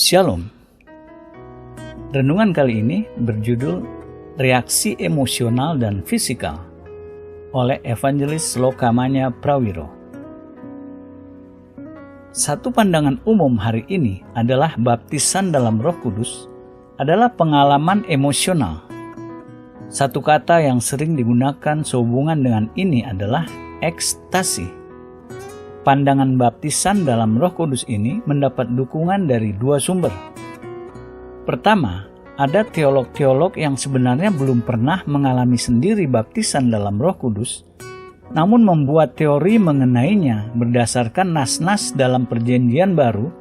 Shalom. Renungan kali ini berjudul Reaksi Emosional dan Fisikal oleh Evangelis Lokamanya Prawiro. Satu pandangan umum hari ini adalah baptisan dalam Roh Kudus adalah pengalaman emosional. Satu kata yang sering digunakan sehubungan dengan ini adalah ekstasi. Pandangan baptisan dalam Roh Kudus ini mendapat dukungan dari dua sumber. Pertama, ada teolog-teolog yang sebenarnya belum pernah mengalami sendiri baptisan dalam Roh Kudus, namun membuat teori mengenainya berdasarkan nas-nas dalam Perjanjian Baru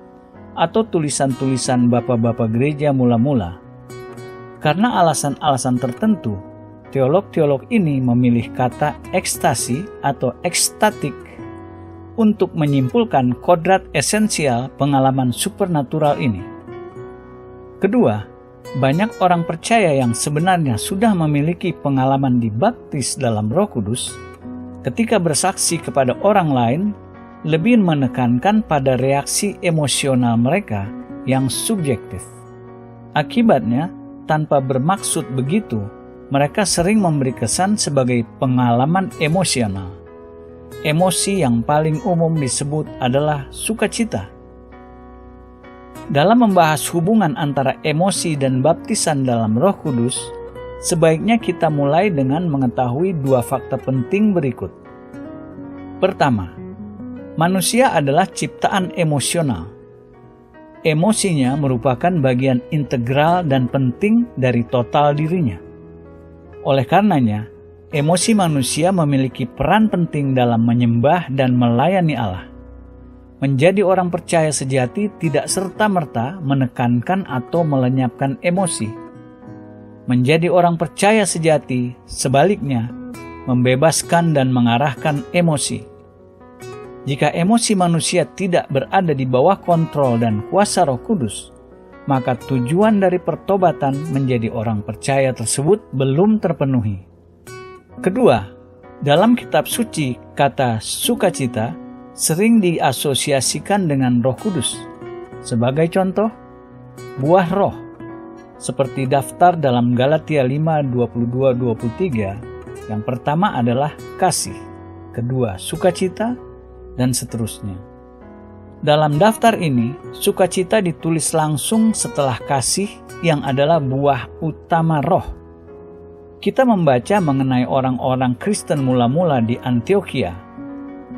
atau tulisan-tulisan bapak-bapak gereja mula-mula. Karena alasan-alasan tertentu, teolog-teolog ini memilih kata ekstasi atau ekstatik untuk menyimpulkan kodrat esensial pengalaman supernatural ini. Kedua, banyak orang percaya yang sebenarnya sudah memiliki pengalaman dibaptis dalam Roh Kudus, ketika bersaksi kepada orang lain, lebih menekankan pada reaksi emosional mereka yang subjektif. Akibatnya, tanpa bermaksud begitu, mereka sering memberi kesan sebagai pengalaman emosional. Emosi yang paling umum disebut adalah sukacita. Dalam membahas hubungan antara emosi dan baptisan dalam Roh Kudus, sebaiknya kita mulai dengan mengetahui dua fakta penting berikut. Pertama, manusia adalah ciptaan emosional. Emosinya merupakan bagian integral dan penting dari total dirinya. Oleh karenanya, emosi manusia memiliki peran penting dalam menyembah dan melayani Allah. Menjadi orang percaya sejati tidak serta-merta menekankan atau melenyapkan emosi. Menjadi orang percaya sejati, sebaliknya, membebaskan dan mengarahkan emosi. Jika emosi manusia tidak berada di bawah kontrol dan kuasa Roh Kudus, maka tujuan dari pertobatan menjadi orang percaya tersebut belum terpenuhi. Kedua, dalam kitab suci, kata sukacita sering diasosiasikan dengan Roh Kudus. Sebagai contoh, buah roh, seperti daftar dalam Galatia 5:22-23, yang pertama adalah kasih, kedua sukacita, dan seterusnya. Dalam daftar ini, sukacita ditulis langsung setelah kasih yang adalah buah utama roh. Kita membaca mengenai orang-orang Kristen mula-mula di Antiokhia,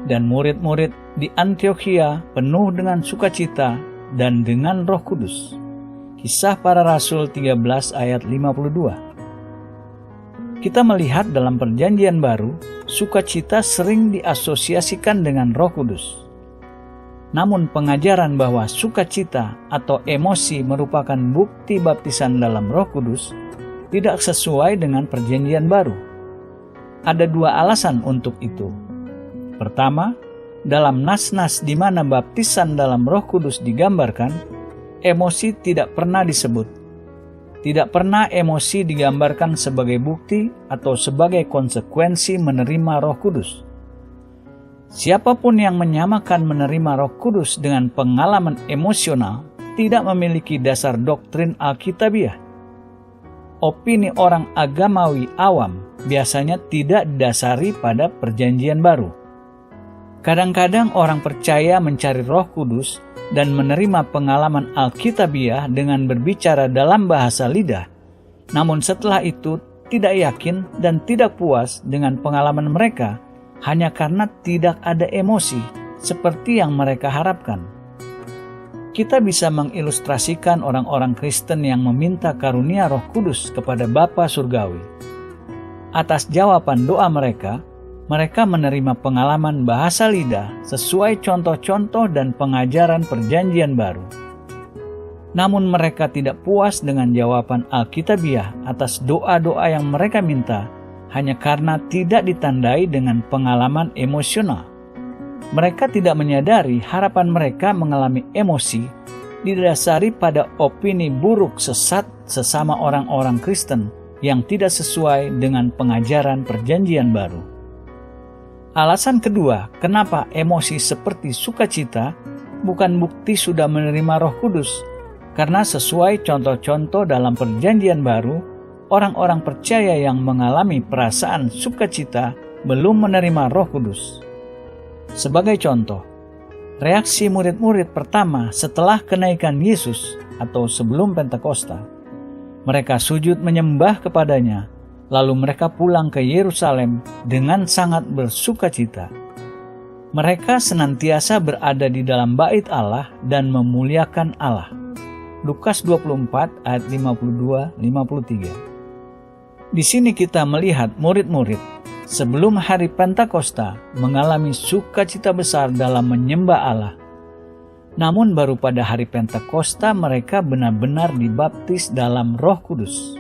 dan murid-murid di Antiokhia penuh dengan sukacita dan dengan Roh Kudus. Kisah Para Rasul 13 ayat 52. Kita melihat dalam Perjanjian Baru, sukacita sering diasosiasikan dengan Roh Kudus. Namun pengajaran bahwa sukacita atau emosi merupakan bukti baptisan dalam Roh Kudus tidak sesuai dengan Perjanjian Baru. Ada dua alasan untuk itu. Pertama, dalam nas-nas di mana baptisan dalam Roh Kudus digambarkan, emosi tidak pernah disebut. Tidak pernah emosi digambarkan sebagai bukti atau sebagai konsekuensi menerima Roh Kudus. Siapapun yang menyamakan menerima Roh Kudus dengan pengalaman emosional tidak memiliki dasar doktrin Alkitabiah. Opini orang agamawi awam biasanya tidak didasari pada Perjanjian Baru. Kadang-kadang orang percaya mencari Roh Kudus dan menerima pengalaman Alkitabiah dengan berbicara dalam bahasa lidah, namun setelah itu tidak yakin dan tidak puas dengan pengalaman mereka hanya karena tidak ada emosi seperti yang mereka harapkan. Kita bisa mengilustrasikan orang-orang Kristen yang meminta karunia Roh Kudus kepada Bapa Surgawi. Atas jawaban doa mereka, mereka menerima pengalaman bahasa lidah sesuai contoh-contoh dan pengajaran Perjanjian Baru. Namun mereka tidak puas dengan jawaban Alkitabiah atas doa-doa yang mereka minta hanya karena tidak ditandai dengan pengalaman emosional. Mereka tidak menyadari harapan mereka mengalami emosi didasari pada opini buruk sesat sesama orang-orang Kristen yang tidak sesuai dengan pengajaran Perjanjian Baru. Alasan kedua, kenapa emosi seperti sukacita bukan bukti sudah menerima Roh Kudus, Karena sesuai contoh-contoh dalam Perjanjian Baru, orang-orang percaya yang mengalami perasaan sukacita belum menerima Roh Kudus. Sebagai contoh, reaksi murid-murid pertama setelah kenaikan Yesus atau sebelum Pentakosta, mereka sujud menyembah kepadanya, lalu mereka pulang ke Yerusalem dengan sangat bersukacita. Mereka senantiasa berada di dalam bait Allah dan memuliakan Allah. Lukas 24 ayat 52-53. Di sini kita melihat murid-murid sebelum hari Pentakosta mengalami sukacita besar dalam menyembah Allah. Namun baru pada hari Pentakosta mereka benar-benar dibaptis dalam Roh Kudus.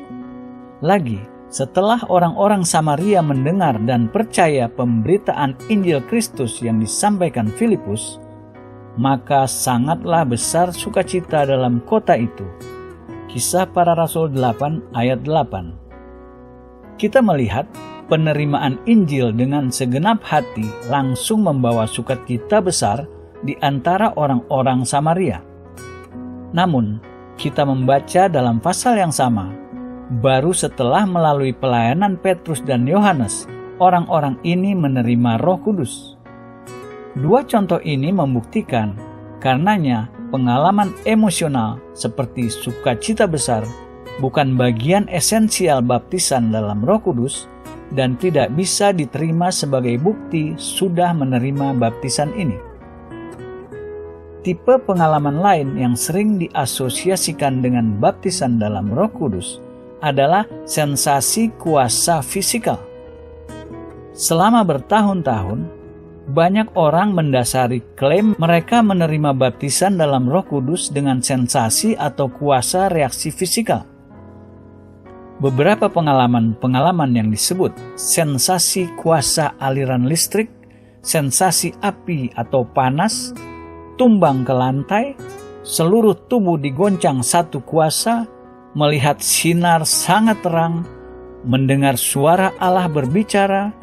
Lagi, setelah orang-orang Samaria mendengar dan percaya pemberitaan Injil Kristus yang disampaikan Filipus, maka sangatlah besar sukacita dalam kota itu. Kisah Para Rasul 8 ayat 8. Kita melihat penerimaan Injil dengan segenap hati langsung membawa sukacita besar di antara orang-orang Samaria. Namun, kita membaca dalam pasal yang sama, baru setelah melalui pelayanan Petrus dan Yohanes, orang-orang ini menerima Roh Kudus. Dua contoh ini membuktikan, karenanya pengalaman emosional seperti sukacita besar bukan bagian esensial baptisan dalam Roh Kudus dan tidak bisa diterima sebagai bukti sudah menerima baptisan ini. Tipe pengalaman lain yang sering diasosiasikan dengan baptisan dalam Roh Kudus adalah sensasi kuasa fisikal. Selama bertahun-tahun, banyak orang mendasari klaim mereka menerima baptisan dalam Roh Kudus dengan sensasi atau kuasa reaksi fisikal. Beberapa pengalaman yang disebut sensasi kuasa aliran listrik, sensasi api atau panas, tumbang ke lantai, seluruh tubuh digoncang satu kuasa, melihat sinar sangat terang, mendengar suara Allah berbicara,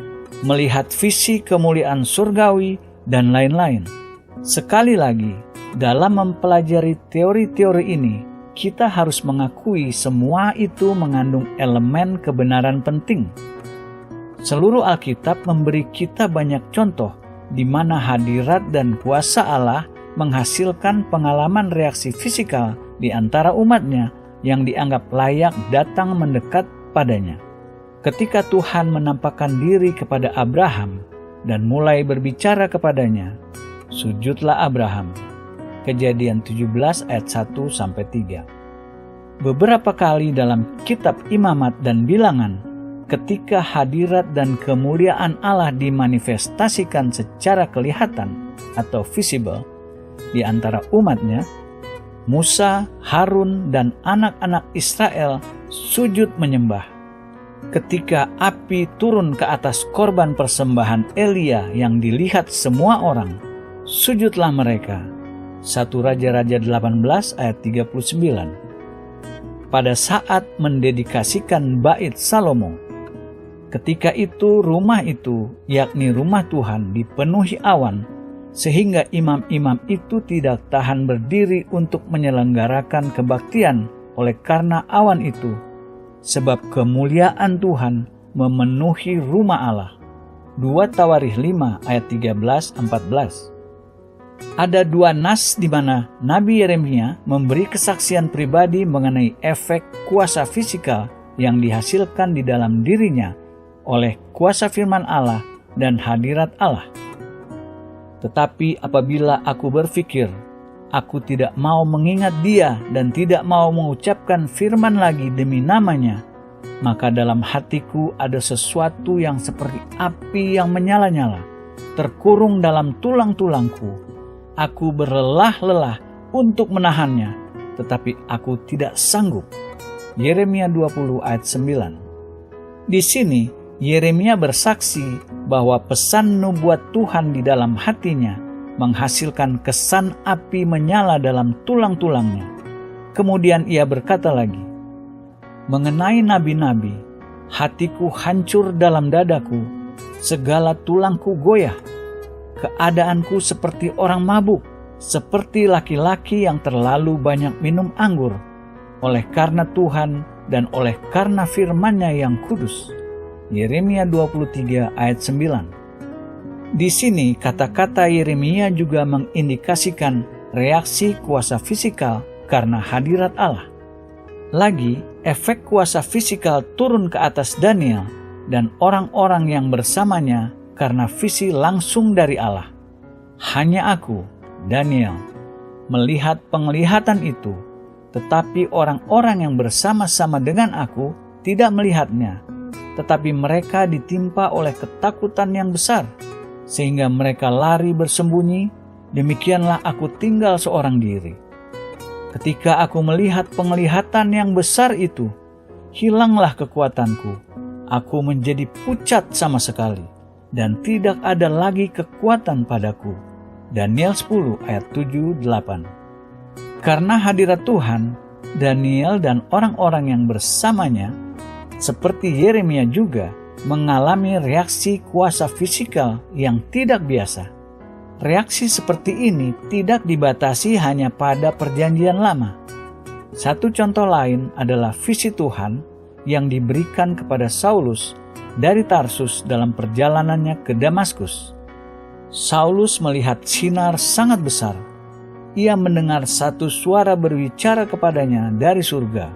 melihat visi kemuliaan surgawi, dan lain-lain. Sekali lagi, dalam mempelajari teori-teori ini, kita harus mengakui semua itu mengandung elemen kebenaran penting. Seluruh Alkitab memberi kita banyak contoh di mana hadirat dan kuasa Allah menghasilkan pengalaman reaksi fisikal di antara umatnya yang dianggap layak datang mendekat padanya. Ketika Tuhan menampakkan diri kepada Abraham dan mulai berbicara kepadanya, sujudlah Abraham. Kejadian 17 ayat 1-3. Beberapa kali dalam kitab Imamat dan Bilangan, ketika hadirat dan kemuliaan Allah dimanifestasikan secara kelihatan atau visible di antara umatnya, Musa, Harun, dan anak-anak Israel sujud menyembah. Ketika api turun ke atas korban persembahan Elia yang dilihat semua orang, sujudlah mereka. 1 Raja-Raja 18 ayat 39. Pada saat mendedikasikan bait Salomo, ketika itu rumah itu, yakni rumah Tuhan, dipenuhi awan, sehingga imam-imam itu tidak tahan berdiri untuk menyelenggarakan kebaktian oleh karena awan itu, sebab kemuliaan Tuhan memenuhi rumah Allah. 2 Tawarikh 5 ayat 13-14. Ada dua nas di mana Nabi Yeremia memberi kesaksian pribadi mengenai efek kuasa fisikal yang dihasilkan di dalam dirinya oleh kuasa firman Allah dan hadirat Allah. Tetapi apabila aku berpikir, aku tidak mau mengingat dia dan tidak mau mengucapkan firman lagi demi namanya, maka dalam hatiku ada sesuatu yang seperti api yang menyala-nyala, terkurung dalam tulang-tulangku. Aku berlelah-lelah untuk menahannya, tetapi aku tidak sanggup. Yeremia 20 ayat 9. Di sini, Yeremia bersaksi bahwa pesan nubuat Tuhan di dalam hatinya menghasilkan kesan api menyala dalam tulang-tulangnya. Kemudian ia berkata lagi, mengenai nabi-nabi, hatiku hancur dalam dadaku, segala tulangku goyah, keadaanku seperti orang mabuk, seperti laki-laki yang terlalu banyak minum anggur, oleh karena Tuhan dan oleh karena firman-Nya yang kudus. Yeremia 23 ayat 9. Di sini kata-kata Yeremia juga mengindikasikan reaksi kuasa fisikal karena hadirat Allah. Lagi, efek kuasa fisikal turun ke atas Daniel dan orang-orang yang bersamanya karena visi langsung dari Allah. Hanya aku, Daniel, melihat penglihatan itu, tetapi orang-orang yang bersama-sama dengan aku tidak melihatnya, tetapi mereka ditimpa oleh ketakutan yang besar, sehingga mereka lari bersembunyi. Demikianlah aku tinggal seorang diri. Ketika aku melihat penglihatan yang besar itu, hilanglah kekuatanku. Aku menjadi pucat sama sekali, dan tidak ada lagi kekuatan padaku. Daniel 10 ayat 7-8. Karena hadirat Tuhan, Daniel dan orang-orang yang bersamanya, seperti Yeremia juga, mengalami reaksi kuasa fisikal yang tidak biasa. Reaksi seperti ini tidak dibatasi hanya pada Perjanjian Lama. Satu contoh lain adalah visi Tuhan yang diberikan kepada Saulus dari Tarsus dalam perjalanannya ke Damaskus. Saulus melihat sinar sangat besar. Ia mendengar satu suara berbicara kepadanya dari surga.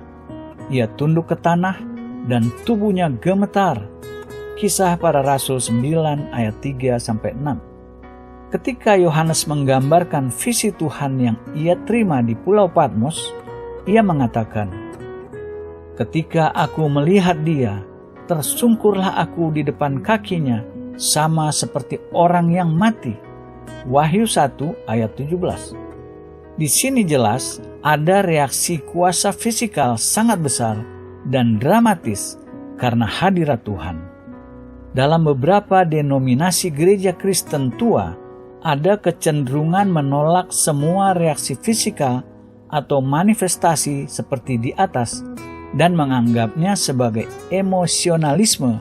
Ia tunduk ke tanah dan tubuhnya gemetar. Kisah Para Rasul 9 ayat 3-6. Ketika Yohanes menggambarkan visi Tuhan yang ia terima di Pulau Patmos, ia mengatakan, "Ketika aku melihat dia, tersungkurlah aku di depan kakinya, sama seperti orang yang mati." Wahyu 1 ayat 17. Di sini jelas ada reaksi kuasa fisikal sangat besar dan dramatis karena hadirat Tuhan. Dalam beberapa denominasi gereja Kristen tua, ada kecenderungan menolak semua reaksi fisikal atau manifestasi seperti di atas dan menganggapnya sebagai emosionalisme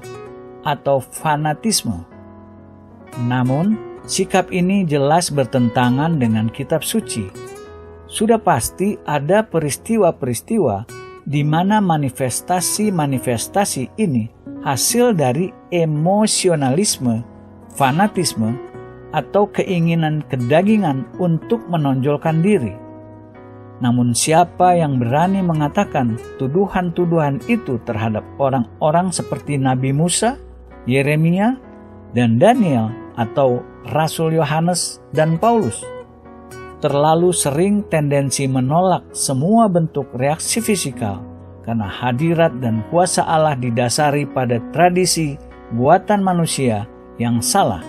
atau fanatisme. Namun, sikap ini jelas bertentangan dengan kitab suci. Sudah pasti ada peristiwa-peristiwa di mana manifestasi-manifestasi ini hasil dari emosionalisme, fanatisme, atau keinginan kedagingan untuk menonjolkan diri. Namun siapa yang berani mengatakan tuduhan-tuduhan itu terhadap orang-orang seperti Nabi Musa, Yeremia, dan Daniel atau Rasul Yohanes dan Paulus? Terlalu sering tendensi menolak semua bentuk reaksi fisikal karena hadirat dan kuasa Allah didasari pada tradisi buatan manusia yang salah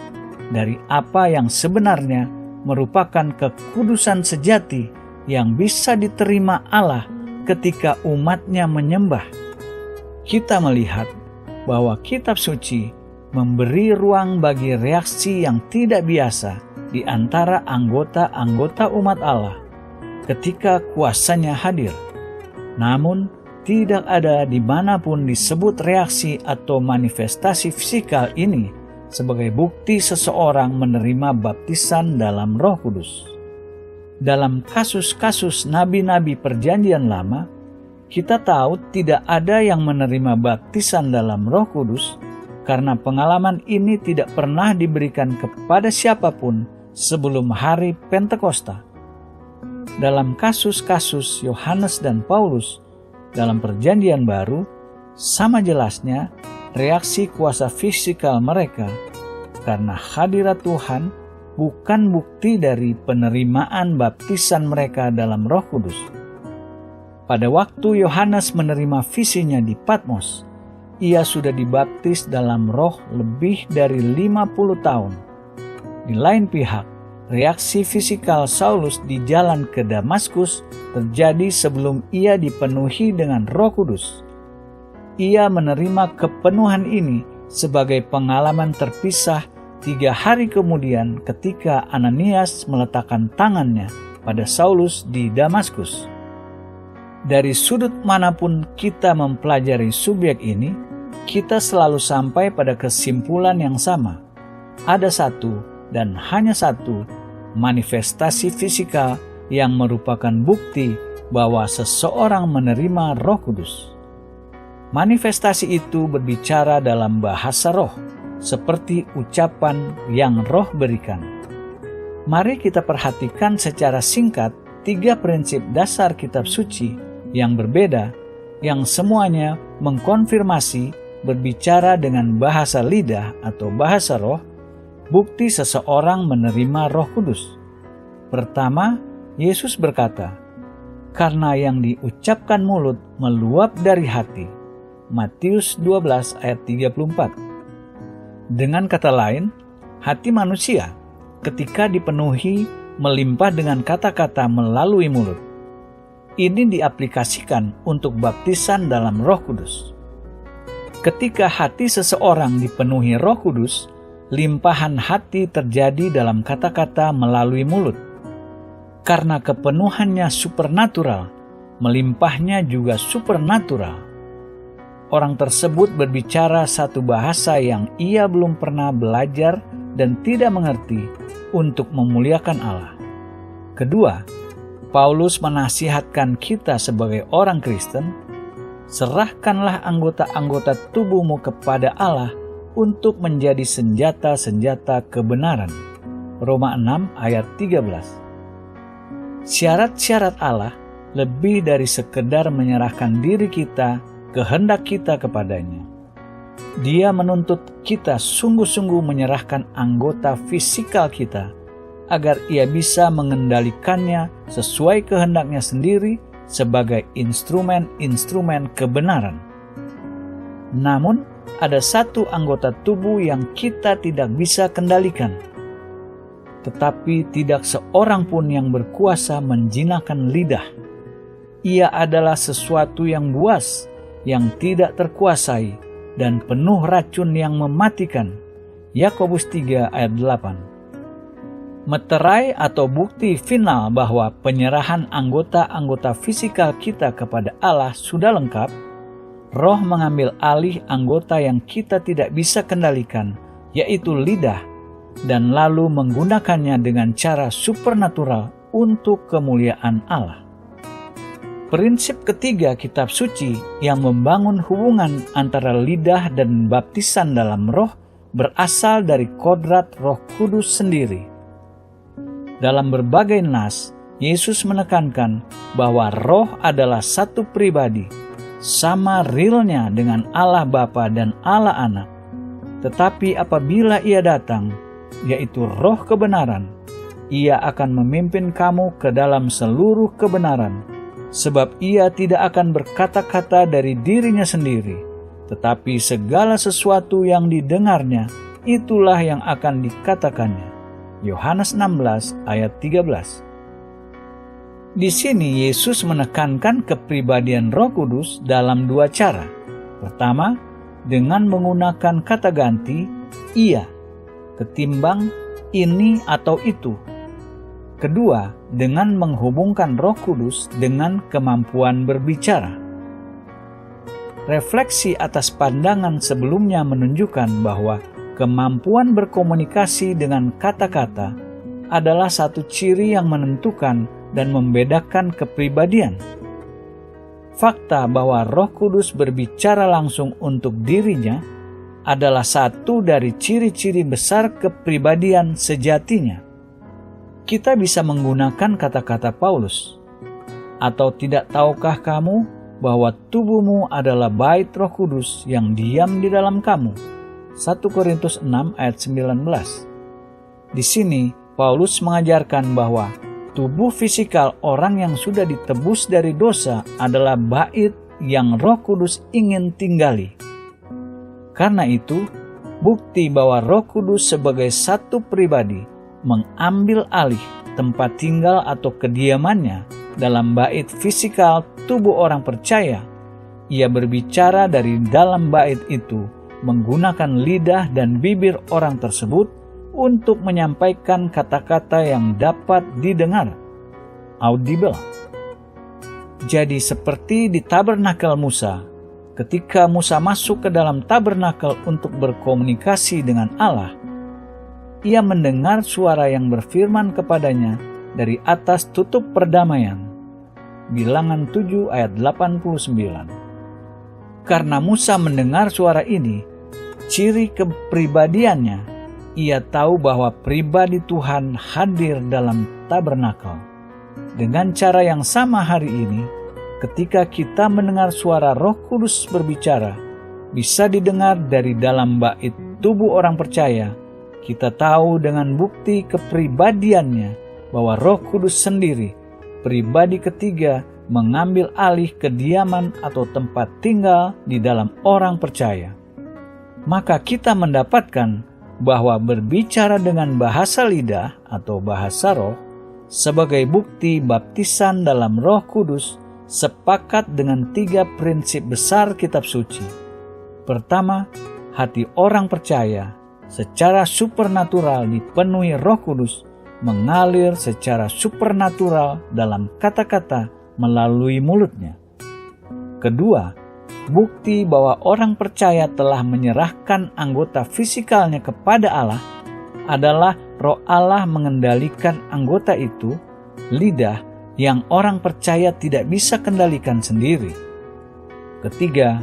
dari apa yang sebenarnya merupakan kekudusan sejati yang bisa diterima Allah ketika umatnya menyembah. Kita melihat bahwa kitab suci memberi ruang bagi reaksi yang tidak biasa di antara anggota-anggota umat Allah ketika kuasanya hadir. Namun, tidak ada dimanapun disebut reaksi atau manifestasi fisikal ini sebagai bukti seseorang menerima baptisan dalam Roh Kudus. Dalam kasus-kasus nabi-nabi Perjanjian Lama, kita tahu tidak ada yang menerima baptisan dalam Roh Kudus karena pengalaman ini tidak pernah diberikan kepada siapapun sebelum hari Pentakosta. Dalam kasus-kasus Yohanes dan Paulus dalam Perjanjian Baru, sama jelasnya reaksi kuasa fisikal mereka karena hadirat Tuhan bukan bukti dari penerimaan baptisan mereka dalam Roh Kudus. Pada waktu Yohanes menerima visinya di Patmos, ia sudah dibaptis dalam Roh lebih dari 50 tahun. Di lain pihak, reaksi fisikal Saulus di jalan ke Damaskus terjadi sebelum ia dipenuhi dengan Roh Kudus. Ia menerima kepenuhan ini sebagai pengalaman terpisah 3 hari kemudian ketika Ananias meletakkan tangannya pada Saulus di Damaskus. Dari sudut manapun kita mempelajari subjek ini, kita selalu sampai pada kesimpulan yang sama. Ada satu dan hanya satu manifestasi fisikal yang merupakan bukti bahwa seseorang menerima Roh Kudus. Manifestasi itu berbicara dalam bahasa roh, seperti ucapan yang roh berikan. Mari kita perhatikan secara singkat 3 prinsip dasar kitab suci yang berbeda, yang semuanya mengkonfirmasi berbicara dengan bahasa lidah atau bahasa roh, bukti seseorang menerima Roh Kudus. Pertama, Yesus berkata, "Karena yang diucapkan mulut meluap dari hati." Matius 12 ayat 34. Dengan kata lain, hati manusia ketika dipenuhi melimpah dengan kata-kata melalui mulut. Ini diaplikasikan untuk baptisan dalam Roh Kudus. Ketika hati seseorang dipenuhi Roh Kudus, limpahan hati terjadi dalam kata-kata melalui mulut. Karena kepenuhannya supernatural, melimpahnya juga supernatural. Orang tersebut berbicara satu bahasa yang ia belum pernah belajar dan tidak mengerti untuk memuliakan Allah. Kedua, Paulus menasihatkan kita sebagai orang Kristen, serahkanlah anggota-anggota tubuhmu kepada Allah untuk menjadi senjata-senjata kebenaran. Roma 6 ayat 13. Syarat-syarat Allah lebih dari sekedar menyerahkan diri kita, kehendak kita kepadanya. Dia menuntut kita sungguh-sungguh menyerahkan anggota fisikal kita agar ia bisa mengendalikannya sesuai kehendaknya sendiri sebagai instrumen-instrumen kebenaran. Namun, ada satu anggota tubuh yang kita tidak bisa kendalikan. Tetapi tidak seorang pun yang berkuasa menjinakkan lidah. Ia adalah sesuatu yang buas, yang tidak terkuasai, dan penuh racun yang mematikan. Yakobus 3 ayat 8. Meterai atau bukti final bahwa penyerahan anggota-anggota fisikal kita kepada Allah sudah lengkap, Roh mengambil alih anggota yang kita tidak bisa kendalikan, yaitu lidah, dan lalu menggunakannya dengan cara supernatural untuk kemuliaan Allah. Prinsip ketiga kitab suci yang membangun hubungan antara lidah dan baptisan dalam roh berasal dari kodrat Roh Kudus sendiri. Dalam berbagai nas, Yesus menekankan bahwa roh adalah satu pribadi, sama realnya dengan Allah Bapa dan Allah Anak. Tetapi apabila ia datang, yaitu roh kebenaran, ia akan memimpin kamu ke dalam seluruh kebenaran, sebab ia tidak akan berkata-kata dari dirinya sendiri, tetapi segala sesuatu yang didengarnya, itulah yang akan dikatakannya. Yohanes 16 ayat 13. Di sini Yesus menekankan kepribadian Roh Kudus dalam 2 cara. Pertama, dengan menggunakan kata ganti ia, ketimbang ini atau itu. Kedua, dengan menghubungkan Roh Kudus dengan kemampuan berbicara. Refleksi atas pandangan sebelumnya menunjukkan bahwa kemampuan berkomunikasi dengan kata-kata adalah satu ciri yang menentukan dan membedakan kepribadian. Fakta bahwa Roh Kudus berbicara langsung untuk dirinya adalah satu dari ciri-ciri besar kepribadian sejatinya. Kita bisa menggunakan kata-kata Paulus, "Atau tidak tahukah kamu bahwa tubuhmu adalah bait Roh Kudus yang diam di dalam kamu?" 1 Korintus 6 ayat 19. Di sini Paulus mengajarkan bahwa tubuh fisikal orang yang sudah ditebus dari dosa adalah bait yang Roh Kudus ingin tinggali. Karena itu, bukti bahwa Roh Kudus sebagai satu pribadi mengambil alih tempat tinggal atau kediamannya dalam bait fisikal tubuh orang percaya. Ia berbicara dari dalam bait itu menggunakan lidah dan bibir orang tersebut untuk menyampaikan kata-kata yang dapat didengar, audible. Jadi seperti di tabernakel Musa, ketika Musa masuk ke dalam tabernakel untuk berkomunikasi dengan Allah, ia mendengar suara yang berfirman kepadanya dari atas tutup perdamaian. Bilangan 7 ayat 89. Karena Musa mendengar suara ini, ciri kepribadiannya, ia tahu bahwa pribadi Tuhan hadir dalam tabernakel. Dengan cara yang sama hari ini, ketika kita mendengar suara Roh Kudus berbicara, bisa didengar dari dalam bait tubuh orang percaya, kita tahu dengan bukti kepribadiannya bahwa Roh Kudus sendiri, pribadi ketiga, mengambil alih kediaman atau tempat tinggal di dalam orang percaya. Maka kita mendapatkan bahwa berbicara dengan bahasa lidah atau bahasa roh sebagai bukti baptisan dalam Roh Kudus sepakat dengan 3 prinsip besar kitab suci. Pertama, hati orang percaya secara supernatural dipenuhi Roh Kudus, mengalir secara supernatural dalam kata-kata melalui mulutnya. Kedua, bukti bahwa orang percaya telah menyerahkan anggota fisikalnya kepada Allah adalah Roh Allah mengendalikan anggota itu, lidah, yang orang percaya tidak bisa kendalikan sendiri. Ketiga,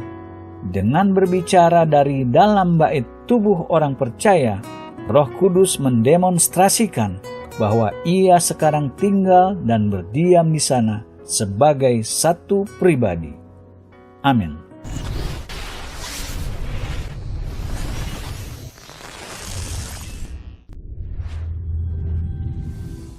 dengan berbicara dari dalam bait tubuh orang percaya, Roh Kudus mendemonstrasikan bahwa ia sekarang tinggal dan berdiam di sana sebagai satu pribadi. Amin.